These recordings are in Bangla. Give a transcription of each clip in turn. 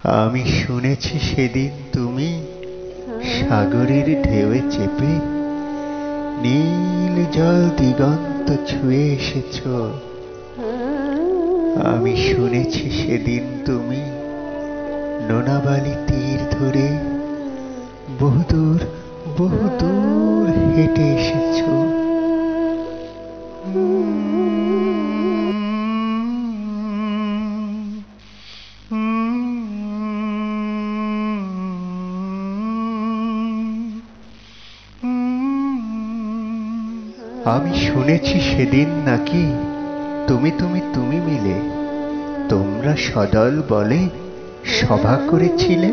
আমি শুনেছি সেদিন তুমি সাগরের ঢেউয়ে চেপে নীল জল দিগন্ত ছুঁয়ে এসেছ। আমি শুনেছি সেদিন তুমি নোনাবালি তীর ধরে বহুদূর বহুদূর হেঁটে এসেছ। আমি শুনেছি সেদিন নাকি তুমি মিলে তোমরা সদল বলে সভা করেছিলে,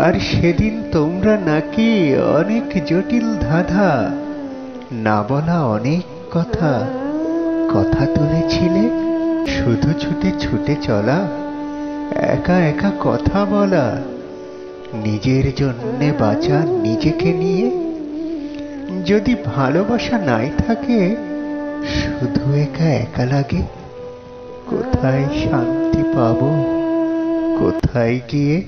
আর সেদিন তোমরা নাকি অনেক জটিল ধাঁধা, না বলা অনেক কথা কথা তুলেছিলে। শুধু ছুটে ছুটে চলা, একা একা কথা বলা, নিজের জন্যে বাঁচা নিজেকে নিয়ে। যদি ভালোবাসা নাই থাকে, শুধু একা একা লাগে। কোথায় শান্তি পাবো, কোথায় গিয়ে?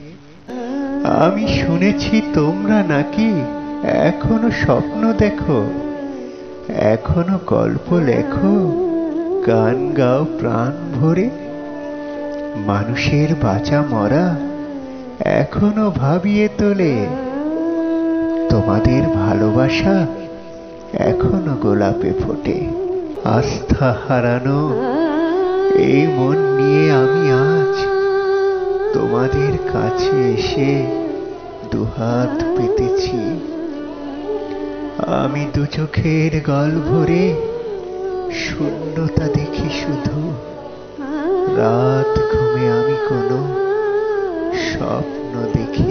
আমি শুনেছি তোমরা নাকি এখনো স্বপ্ন দেখো, এখনো গল্প লেখো, গান গাও প্রাণ ভরে। মানুষের বাঁচা মরা এখনো ভাবিয়ে তোলে। তোমাদের ভালোবাসা এখনো গোলাপে ফোটে। আস্থা হারানো এই মন নিয়ে আমি আজ তোমাদের কাছে এসে দুহাত পেতেছি। আমি দু চোখের গল ভরে শূন্যতা দেখি শুধু। রাত ঘুমে আমি কোনো স্বপ্ন দেখি